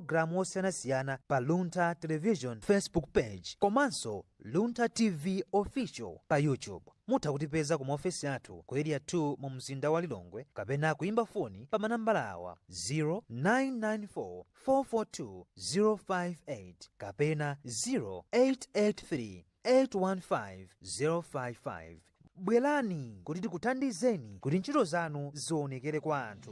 mapulogalamu osiyanasiyana pa Luntha Television Facebook page komanso Luntha TV Official pa YouTube. Mutha kutipeza ku maofesi athu ku area 2 mu mzinda wa Lilongwe kapena kuimba foni pa manambala awa 0994 442 058 kapena 0883 815 055. Bwerani kuti tikuthandizeni kuti ntchito zanu zionekere kwa anthu.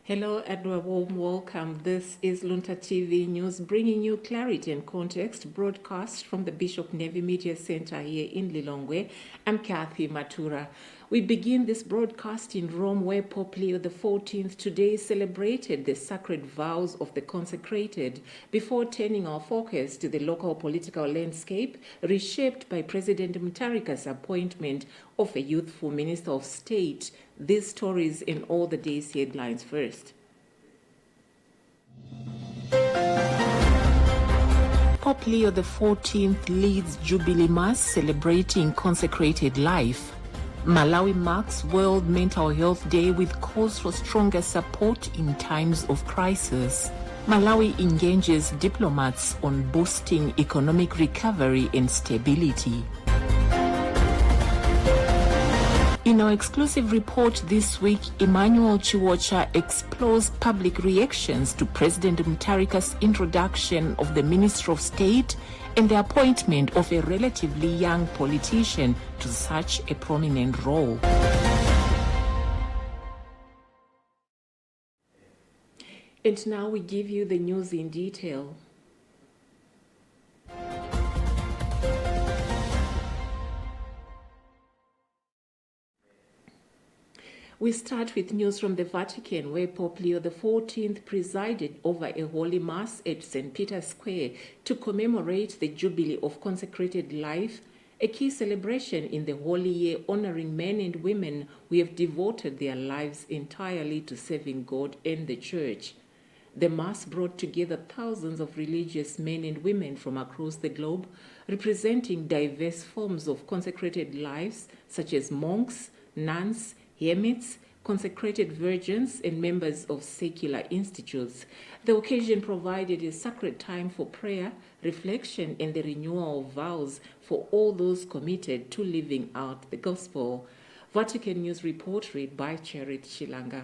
Hello and a warm welcome. This is Luntha TV News, bringing you clarity and context, broadcast from the Bishop Navy Media Center here in Lilongwe. I'm Kathy Matura. We begin this broadcast in Rome, where Pope Leo XIV today celebrated the sacred vows of the consecrated before turning our focus to the local political landscape reshaped by President Mutharika's appointment of a youthful Minister of State. These stories in all the day's headlines first. Pope Leo XIV leads Jubilee Mass celebrating consecrated life. Malawi marks World Mental Health Day with calls for stronger support in times of crisis. Malawi engages diplomats on boosting economic recovery and stability. In our exclusive report this week, Emmanuel Chiwocha explores public reactions to President Mutharika's introduction of the Minister of State and the appointment of a relatively young politician to such a prominent role. And now we give you the news in detail. We start with news from the Vatican, where Pope Leo XIV presided over a Holy Mass at St. Peter's Square to commemorate the Jubilee of Consecrated Life, a key celebration in the Holy Year honoring men and women who have devoted their lives entirely to serving God and the Church. The Mass brought together thousands of religious men and women from across the globe, representing diverse forms of consecrated lives, such as monks, nuns, hermits, consecrated virgins, and members of secular institutes. The occasion provided a sacred time for prayer, reflection, and the renewal of vows for all those committed to living out the gospel. Vatican News report read by Cherit Shilanga.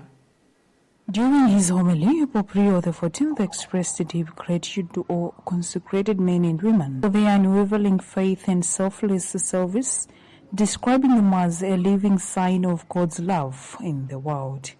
During his homily, Pope Leo XIV expressed deep gratitude to all consecrated men and women for their unwavering faith and selfless service, describing them as a living sign of God's love in the world.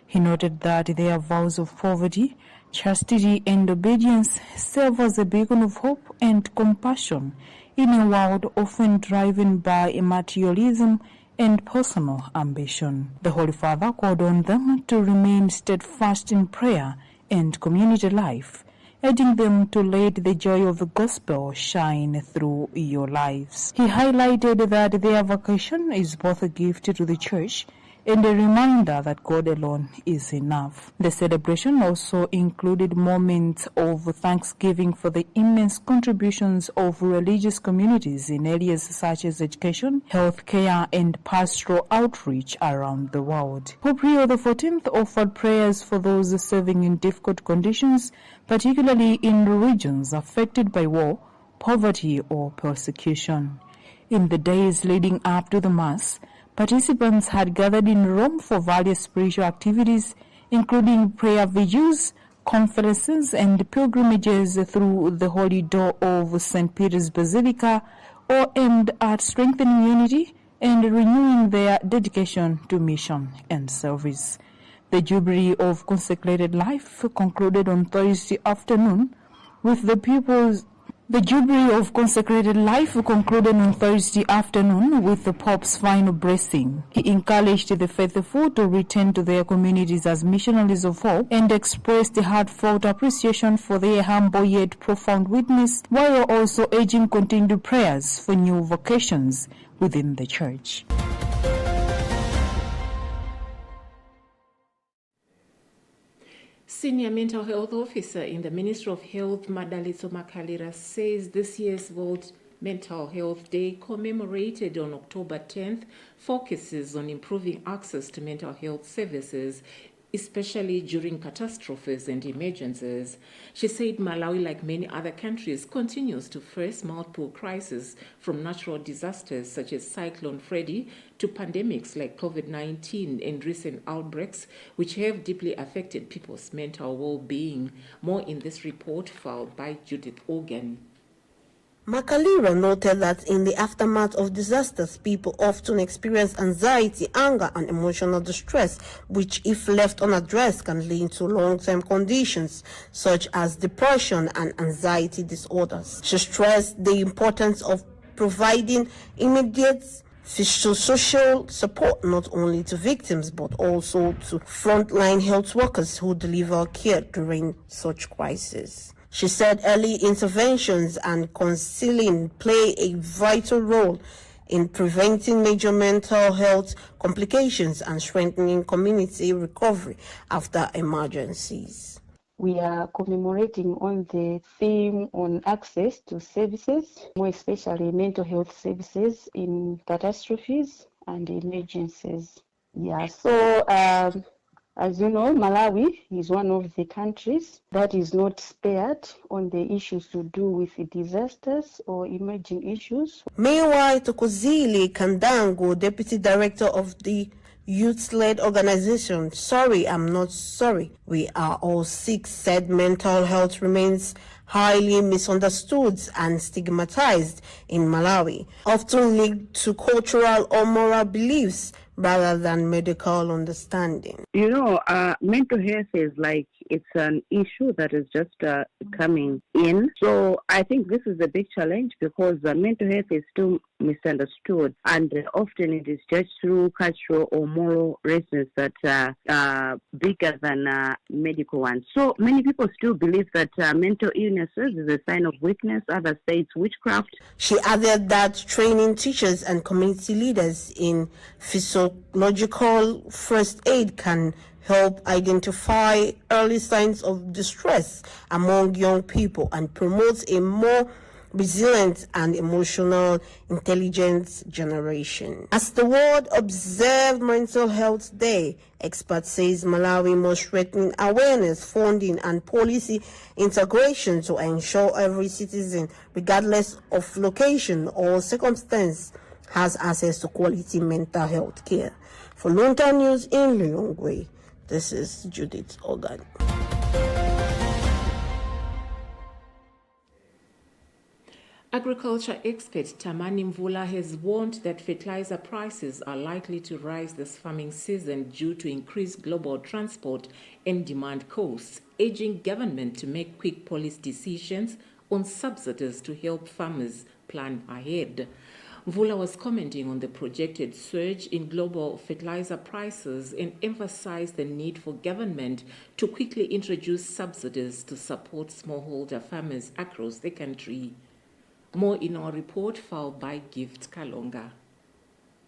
He noted that their vows of poverty, chastity, and obedience serve as a beacon of hope and compassion in a world often driven by materialism and personal ambition. The Holy Father called on them to remain steadfast in prayer and community life, urging them to let the joy of the gospel shine through your lives. He highlighted that their vocation is both a gift to the Church and a reminder that God alone is enough. The celebration also included moments of thanksgiving for the immense contributions of religious communities in areas such as education, healthcare, and pastoral outreach around the world. Pope Leo XIV offered prayers for those serving in difficult conditions, particularly in regions affected by war, poverty, or persecution. In the days leading up to the Mass, participants had gathered in Rome for various spiritual activities, including prayer vigils, conferences, and pilgrimages through the Holy Door of St. Peter's Basilica, all aimed at strengthening unity and renewing their dedication to mission and service. The Jubilee of Consecrated Life concluded on Thursday afternoon with the pupils. The Jubilee of Consecrated Life concluded on Thursday afternoon with the Pope's final blessing. He encouraged the faithful to return to their communities as missionaries of hope and expressed heartfelt appreciation for their humble yet profound witness, while also urging continued prayers for new vocations within the Church. Senior Mental Health Officer in the Ministry of Health, Madalitso Makalira, says this year's World Mental Health Day, commemorated on October 10th, focuses on improving access to mental health services, especially during catastrophes and emergencies. She said Malawi, like many other countries, continues to face multiple crises, from natural disasters such as Cyclone Freddy to pandemics like COVID-19 and recent outbreaks, which have deeply affected people's mental well-being. More in this report filed by Judith Organ. Makalira noted that in the aftermath of disasters, people often experience anxiety, anger, and emotional distress, which, if left unaddressed, can lead to long-term conditions such as depression and anxiety disorders. She stressed the importance of providing immediate social support not only to victims but also to frontline health workers who deliver care during such crises. She said early interventions and counseling play a vital role in preventing major mental health complications and strengthening community recovery after emergencies. We are commemorating on the theme on access to services, more especially mental health services in catastrophes and emergencies. As you know, Malawi is one of the countries that is not spared on the issues to do with disasters or emerging issues. Meanwhile, Tokozile Kandango, Deputy Director of the youth-led organization Sorry I'm Not Sorry, We Are All Sick, said mental health remains highly misunderstood and stigmatized in Malawi, often linked to cultural or moral beliefs rather than medical understanding. You know, mental health is like, it's an issue that is just coming in. So I think this is a big challenge because mental health is still misunderstood, and often it is just through cultural or moral reasons that are bigger than medical ones. So many people still believe that mental illnesses is a sign of weakness. Others say it's witchcraft. She added that training teachers and community leaders in physiological first aid can help identify early signs of distress among young people and promote a more resilient and emotional intelligent generation. As the world observed Mental Health Day, experts say Malawi must strengthen awareness, funding, and policy integration to ensure every citizen, regardless of location or circumstance, has access to quality mental health care. For Luntha News in Lilongwe, this is Judith Organ. Agriculture expert Tamani Mvula has warned that fertilizer prices are likely to rise this farming season due to increased global transport and demand costs, urging government to make quick policy decisions on subsidies to help farmers plan ahead. Mvula was commenting on the projected surge in global fertilizer prices and emphasized the need for government to quickly introduce subsidies to support smallholder farmers across the country. More in our report filed by Gift Kalonga.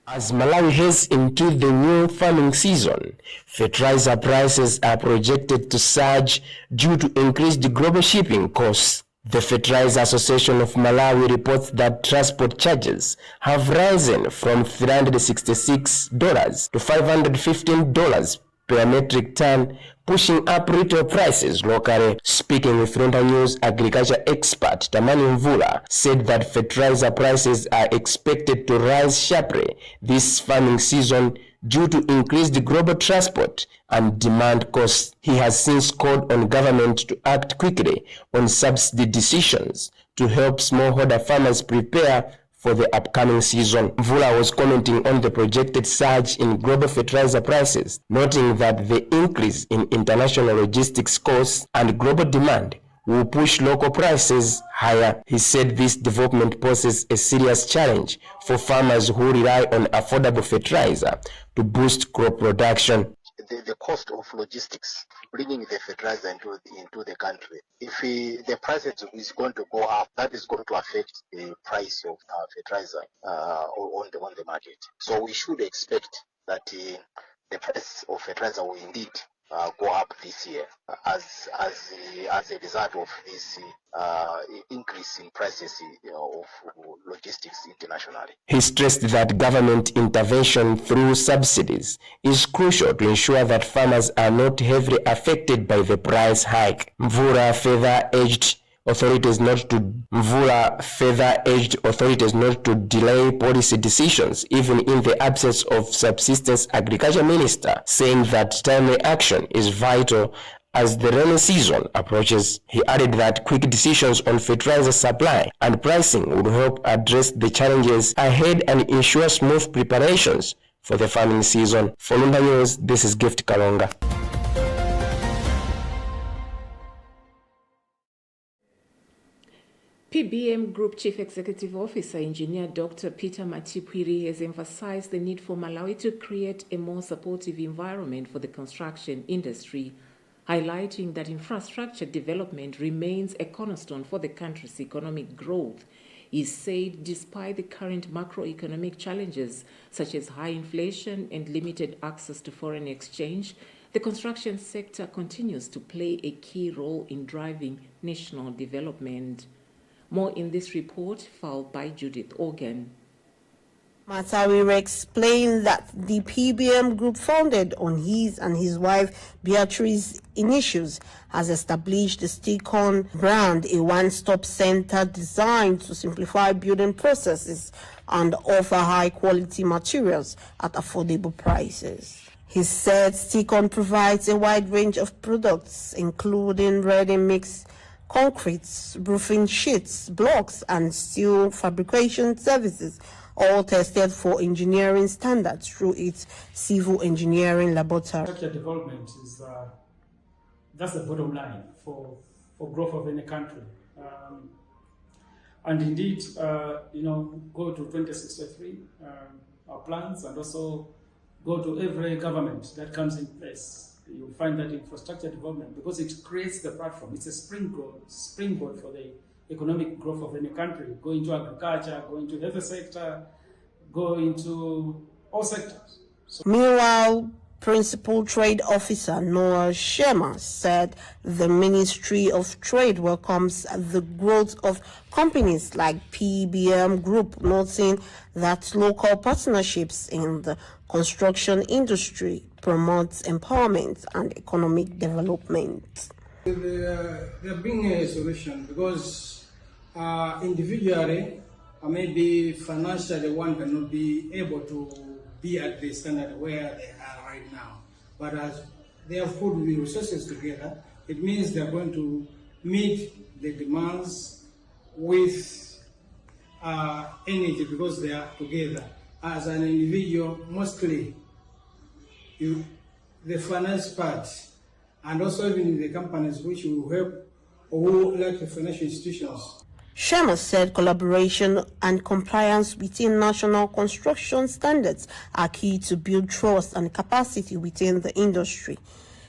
As Malawi heads into the new farming season, fertilizer prices are projected to surge due to increased global shipping costs. The Fertilizer Association of Malawi reports that transport charges have risen from $366 to $515 per metric ton, pushing up retail prices locally. Speaking with Luntha News, agriculture expert Tamani Mvula said that fertilizer prices are expected to rise sharply this farming season due to increased global transport and demand costs. He has since called on government to act quickly on subsidy decisions to help smallholder farmers prepare for the upcoming season. Mvula was commenting on the projected surge in global fertilizer prices, noting that the increase in international logistics costs and global demand will push local prices higher. He said this development poses a serious challenge for farmers who rely on affordable fertilizer to boost crop production. The cost of logistics, bringing the fertilizer into the country. If the price is going to go up, that is going to affect the price of fertilizer on the market. So we should expect that the price of fertilizer will indeed go up this year as a result of this increase in prices of logistics internationally. He stressed that government intervention through subsidies is crucial to ensure that farmers are not heavily affected by the price hike. Mvula further urged authorities not to delay policy decisions even in the absence of subsistence agriculture minister, saying that timely action is vital as the rainy season approaches. He added that quick decisions on fertilizer supply and pricing would help address the challenges ahead and ensure smooth preparations for the farming season. For Luntha News, this is Gift Kalonga. PBM Group Chief Executive Officer Engineer Dr. Peter Matipwiri has emphasized the need for Malawi to create a more supportive environment for the construction industry, highlighting that infrastructure development remains a cornerstone for the country's economic growth. He said despite the current macroeconomic challenges such as high inflation and limited access to foreign exchange, the construction sector continues to play a key role in driving national development. More in this report filed by Judith Organ. Matawire explained that the PBM Group, founded on his and his wife Beatrice's initials, has established the Sticon brand, a one-stop center designed to simplify building processes and offer high-quality materials at affordable prices. He said Sticon provides a wide range of products, including ready-mix concrete, roofing sheets, blocks, and steel fabrication services, all tested for engineering standards through its civil engineering laboratory. Infrastructure development is that's the bottom line for growth of any country. And indeed, go to 2063, our plans, and also go to every government that comes in place. You'll find that infrastructure development, because it creates the platform, it's a springboard for the economic growth of any country. Go into agriculture, go into the health sector, go into all sectors. Meanwhile, Principal Trade Officer Noah Shema said the Ministry of Trade welcomes the growth of companies like PBM Group, noting that local partnerships in the construction industry promotes empowerment and economic development. There being a solution, because individually or maybe financially one cannot be able to be at the standard where they are right now. But as they have put the resources together, it means they're going to meet the demands with energy, because they are together. As an individual, mostly the finance part, and also even the companies which will help, or who like the financial institutions. Shema said collaboration and compliance within national construction standards are key to build trust and capacity within the industry.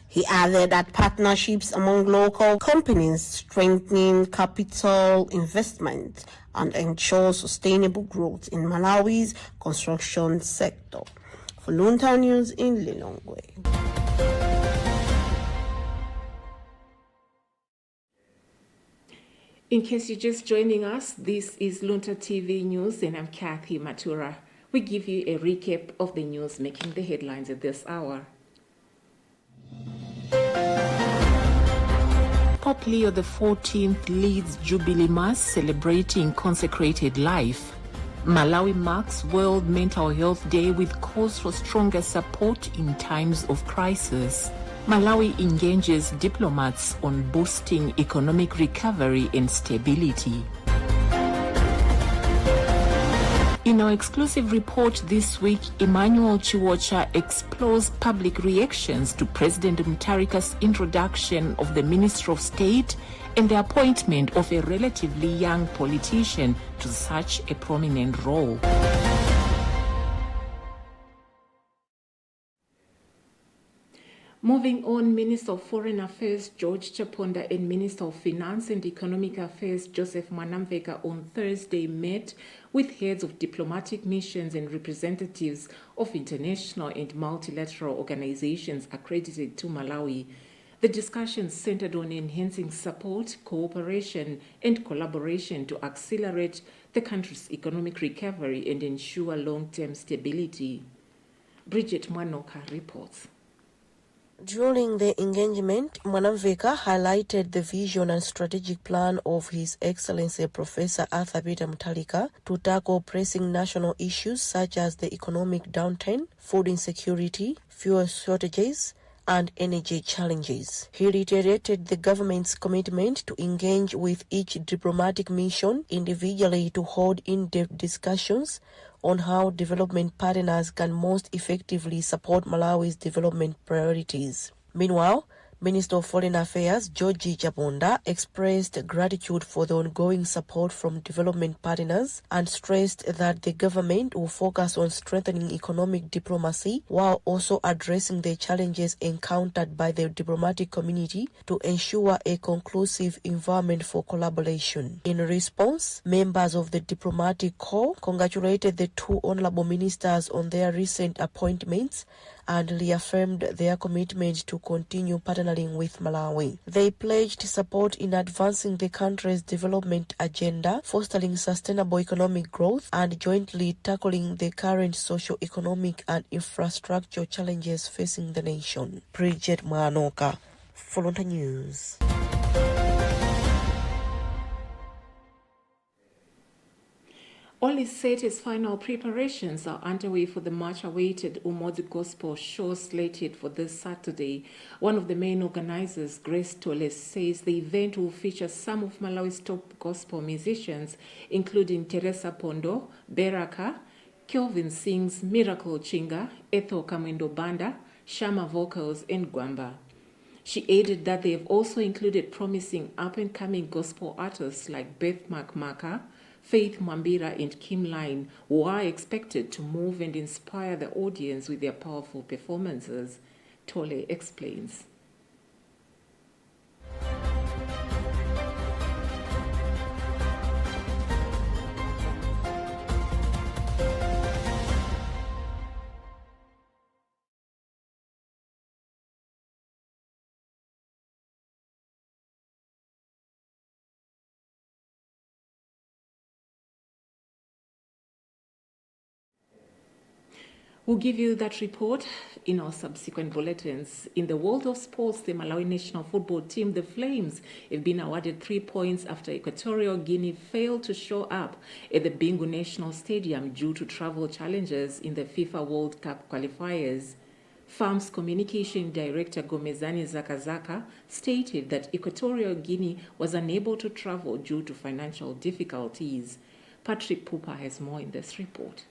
He added that partnerships among local companies strengthen capital investment and ensure sustainable growth in Malawi's construction sector. For Luntha News in Lilongwe. In case you're just joining us, this is Luntha TV News and I'm Kathy Matura. We give you a recap of the news making the headlines at this hour. Pope Leo XIV leads Jubilee Mass celebrating consecrated life. Malawi marks World Mental Health Day with calls for stronger support in times of crisis. Malawi engages diplomats on boosting economic recovery and stability. In our exclusive report this week, Emmanuel Chiwocha explores public reactions to President Mutharika's introduction of the Minister of State and the appointment of a relatively young politician to such a prominent role. Moving on, Minister of Foreign Affairs George Chaponda and Minister of Finance and Economic Affairs Joseph Mwanamveka on Thursday met with heads of diplomatic missions and representatives of international and multilateral organizations accredited to Malawi. The discussions centered on enhancing support, cooperation, and collaboration to accelerate the country's economic recovery and ensure long-term stability. Bridget Mwanoka reports. During the engagement, Mwanamveka highlighted the vision and strategic plan of His Excellency Professor Arthur Peter Mutharika to tackle pressing national issues such as the economic downturn, food insecurity, fuel shortages, and energy challenges. He reiterated the government's commitment to engage with each diplomatic mission individually to hold in-depth discussions on how development partners can most effectively support Malawi's development priorities. Meanwhile, Minister of Foreign Affairs George Chaponda expressed gratitude for the ongoing support from development partners and stressed that the government will focus on strengthening economic diplomacy while also addressing the challenges encountered by the diplomatic community to ensure a conclusive environment for collaboration. In response, members of the diplomatic corps congratulated the two honorable ministers on their recent appointments and reaffirmed their commitment to continue partnering with Malawi. They pledged support in advancing the country's development agenda, fostering sustainable economic growth, and jointly tackling the current socio-economic and infrastructural challenges facing the nation. Bridget Mwanoka, Luntha News. All is set as final preparations are underway for the much-awaited Umodi Gospel show slated for this Saturday. One of the main organizers, Grace Toles, says the event will feature some of Malawi's top gospel musicians, including Teresa Pondo, Beraka, Kelvin Singh's Miracle Chinga, Ethel Kamwendo Banda, Shama Vocals, and Gwamba. She added that they have also included promising up-and-coming gospel artists like Beth McMaka, Faith Mwambira, and Kim Line, who are expected to move and inspire the audience with their powerful performances. Tole explains. We'll give you that report in our subsequent bulletins. In the world of sports, the Malawi national football team, the Flames, have been awarded 3 points after Equatorial Guinea failed to show up at the Bingu National Stadium due to travel challenges in the FIFA World Cup qualifiers. FAM's communication director Gomezani Zakazaka stated that Equatorial Guinea was unable to travel due to financial difficulties. Patrick Pupa has more in this report.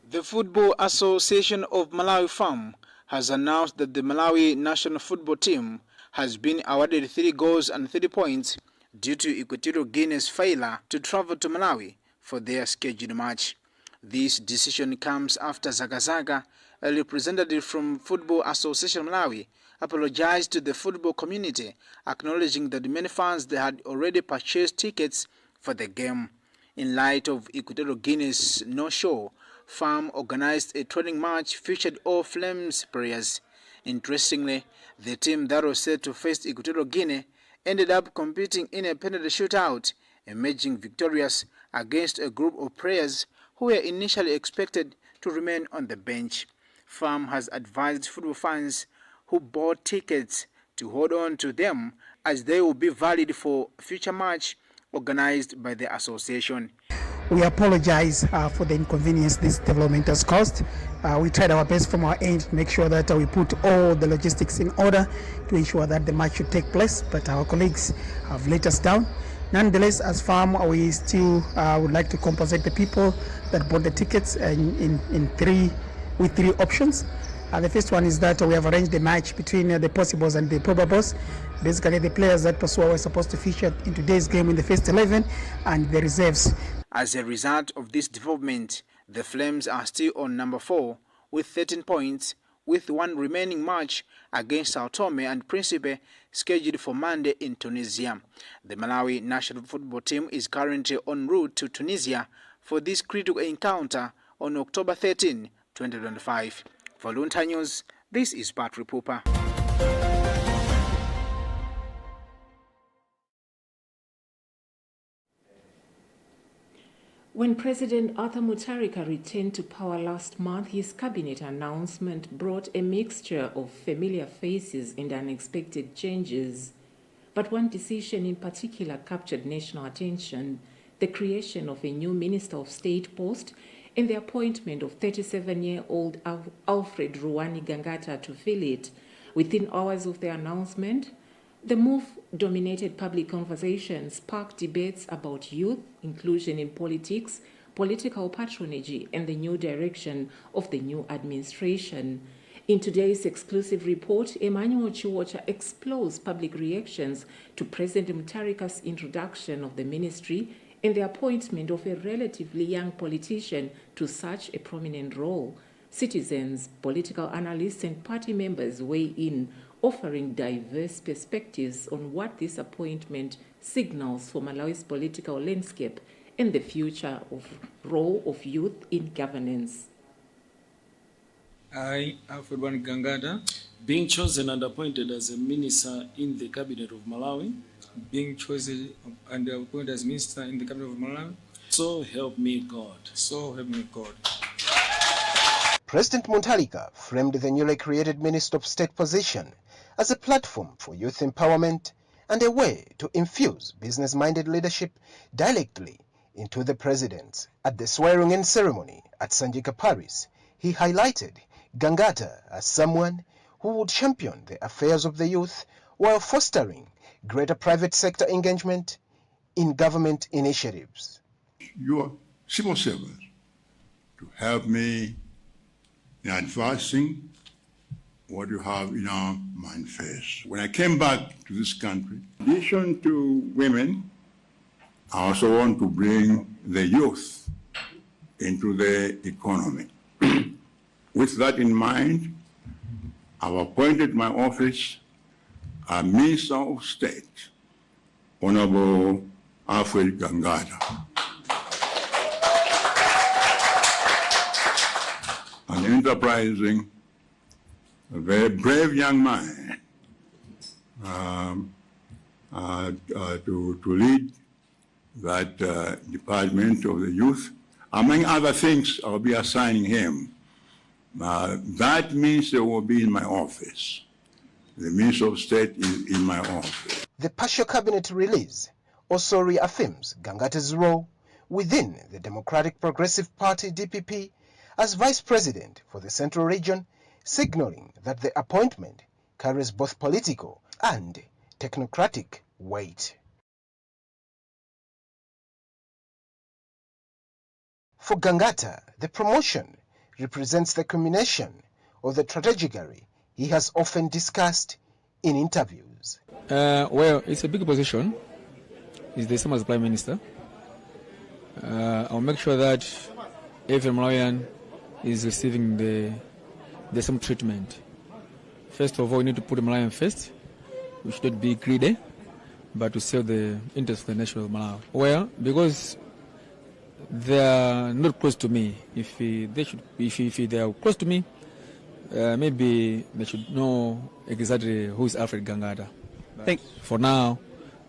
The Football Association of Malawi FAM has announced that the Malawi national football team has been awarded 3 goals and 30 points due to Equatorial Guinea's failure to travel to Malawi for their scheduled match. This decision comes after Zagazaga, a representative from Football Association Malawi, apologized to the football community, acknowledging that many fans they had already purchased tickets for the game. In light of Equatorial Guinea's no-show, FAM organized a training match featured all Flames players. Interestingly, the team that was set to face Equatorial Guinea ended up competing in a penalty shootout, emerging victorious against a group of players who were initially expected to remain on the bench. FAM has advised football fans who bought tickets to hold on to them as they will be valid for future match organized by the association. We apologize for the inconvenience this development has caused. We tried our best from our end to make sure that we put all the logistics in order to ensure that the match should take place, but our colleagues have let us down. Nonetheless, as FAM, we still would like to compensate the people that bought the tickets with 3 options. The first one is that we have arranged a match between the possibles and the probables. Basically, the players that Pasua were supposed to feature in today's game in the first 11 and the reserves. As a result of this development, the Flames are still on number 4 with 13 points, with one remaining match against Sao Tome and Principe scheduled for Monday in Tunisia. The Malawi national football team is currently en route to Tunisia for this critical encounter on October 13, 2025. For Luntha News, this is Patrick Pupa. When President Arthur Mutharika returned to power last month, his cabinet announcement brought a mixture of familiar faces and unexpected changes. But one decision in particular captured national attention: the creation of a new Minister of State post and the appointment of 37-year-old Alfred Ruwani Gangata to fill it. Within hours of the announcement, the move dominated public conversation, sparked debates about youth, inclusion in politics, political patronage, and the new direction of the new administration. In today's exclusive report, Emmanuel Chiwocha explores public reactions to President Mutharika's introduction of the ministry and the appointment of a relatively young politician to such a prominent role. Citizens, political analysts, and party members weigh in, offering diverse perspectives on what this appointment signals for Malawi's political landscape and the future of role of youth in governance. I, Alfred Ruwani Gangata, being chosen and appointed as a minister in the cabinet of Malawi, being chosen and appointed as minister in the cabinet of Malawi, so help me God. So help me God. President Mutharika framed the newly created Minister of State position as a platform for youth empowerment and a way to infuse business-minded leadership directly into the president. At the swearing-in ceremony at Sanjika, Paris, he highlighted Gangata as someone who would champion the affairs of the youth while fostering greater private sector engagement in government initiatives. Your civil servant to help me in advancing what you have in our manifest. When I came back to this country, in addition to women, I also want to bring the youth into the economy. With that in mind, I've appointed my office a Minister of State, Honorable Alfred Gangata, an enterprising, a very brave young man to lead that department of the youth. Among other things, I'll be assigning him. That minister will be in my office. The Minister of State is in my office. The partial cabinet release also reaffirms Gangata's role within the Democratic Progressive Party DPP as Vice President for the Central Region, signaling that the appointment carries both political and technocratic weight. For Gangata, the promotion represents the culmination of the trajectory he has often discussed in interviews. Well, it's a big position. It's the same as Prime Minister. I'll make sure that every Malawian is receiving the same treatment. First of all, we need to put Malawian first. We should not be greedy, but to serve the interests of the nation of Malawi. Well, because they are not close to me. If they are close to me, maybe they should know exactly who is Alfred Gangata. For now,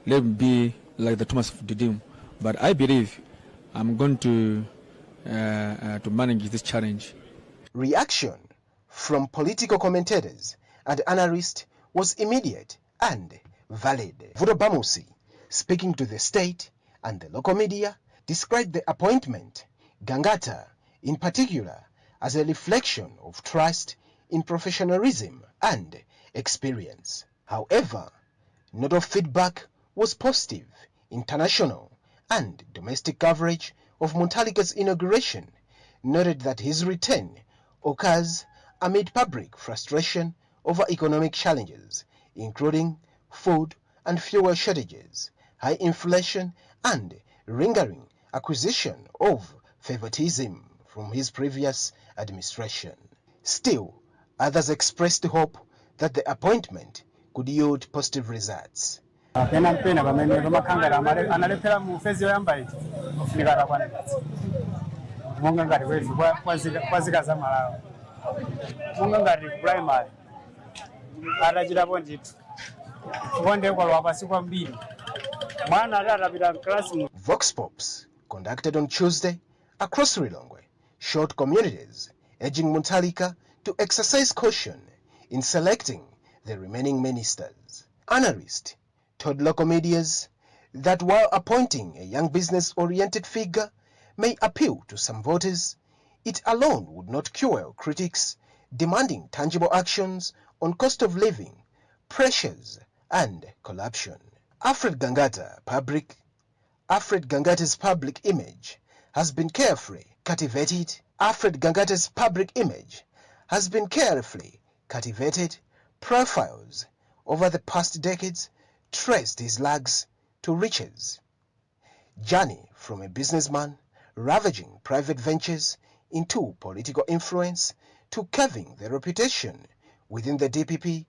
let me be like the Thomas of Didim. But I believe I'm going to manage this challenge. Reaction from political commentators and analysts was immediate and valid. Vudo Bamusi, speaking to the state and the local media, described the appointment, Gangata in particular, as a reflection of trust in professionalism and experience. However, not all feedback was positive. International and domestic coverage of Mutharika's inauguration noted that his return occurs amid public frustration over economic challenges, including food and fuel shortages, high inflation, and lingering accusation of favoritism from his previous administration. Still, Others expressed hope that the appointment could yield positive results. Vox Pops, conducted on Tuesday across Lilongwe, showed communities urging Mutharika to exercise caution in selecting the remaining ministers. Analysts told local medias that while appointing a young business-oriented figure may appeal to some voters, it alone would not cure critics demanding tangible actions on cost of living, pressures, and corruption. Alfred Gangata's public image has been carefully cultivated. Profiles over the past decades traced his lags to riches. Journey from a businessman ravaging private ventures into political influence to carving the reputation within the DPP,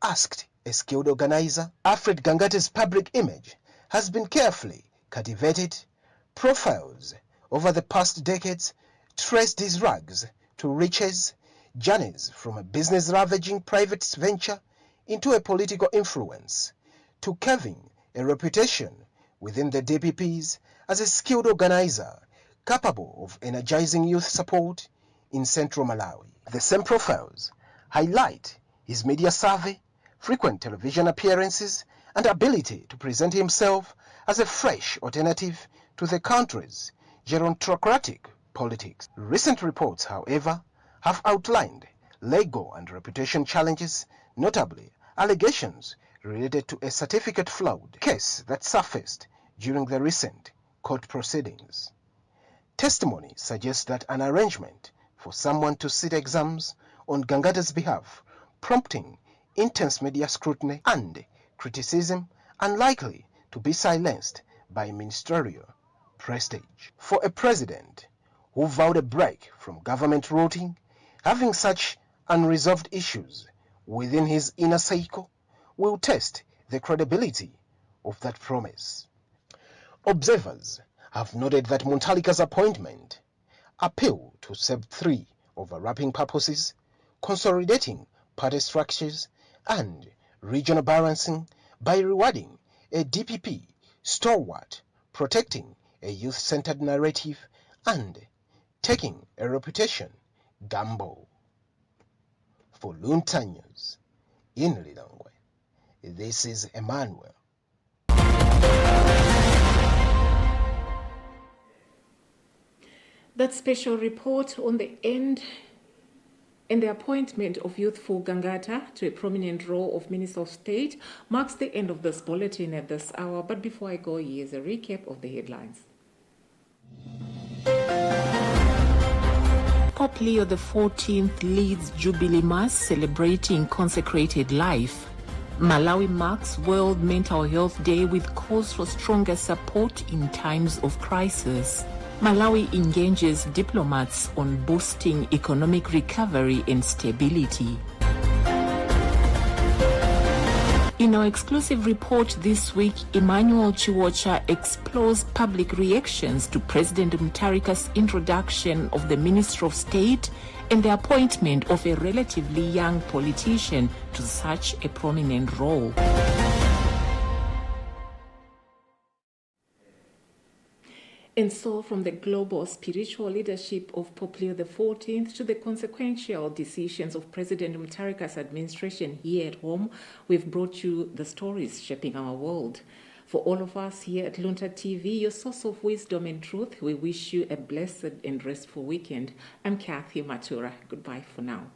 asked a skilled organizer. Alfred Gangata's public image has been carefully cultivated. Profiles over the past decades traced his rags to riches, journeys from a business ravaging private venture into a political influence, to carving a reputation within the DPPs as a skilled organizer capable of energizing youth support in central Malawi. The same profiles highlight his media savvy, frequent television appearances, and ability to present himself as a fresh alternative to the country's gerontocratic politics. Recent reports, however, have outlined legal and reputation challenges, notably allegations related to a certificate fraud case that surfaced during the recent court proceedings. Testimony suggests that an arrangement for someone to sit exams on Gangata's behalf, prompting intense media scrutiny and criticism, unlikely to be silenced by ministerial prestige. For a president who vowed a break from government routine, having such unresolved issues within his inner circle will test the credibility of that promise. Observers have noted that Mutharika's appointment appeal to serve three overlapping purposes: consolidating party structures and regional balancing by rewarding a DPP stalwart, protecting a youth-centered narrative, and taking a reputation gamble. For Luntha News in Lilongwe, this is Emmanuel. That special report on the end and the appointment of youthful Gangata to a prominent role of Minister of State marks the end of this bulletin at this hour. But before I go, here's a recap of the headlines. Pope Leo XIV leads Jubilee Mass celebrating consecrated life. Malawi marks World Mental Health Day with calls for stronger support in times of crisis. Malawi engages diplomats on boosting economic recovery and stability. In our exclusive report this week, Emmanuel Chiwocha explores public reactions to President Mutharika's introduction of the Minister of State and the appointment of a relatively young politician to such a prominent role. And so, from the global spiritual leadership of Pope Leo XIV to the consequential decisions of President Mutharika's administration here at home, we've brought you the stories shaping our world. For all of us here at Luntha TV, your source of wisdom and truth, we wish you a blessed and restful weekend. I'm Kathy Matura. Goodbye for now.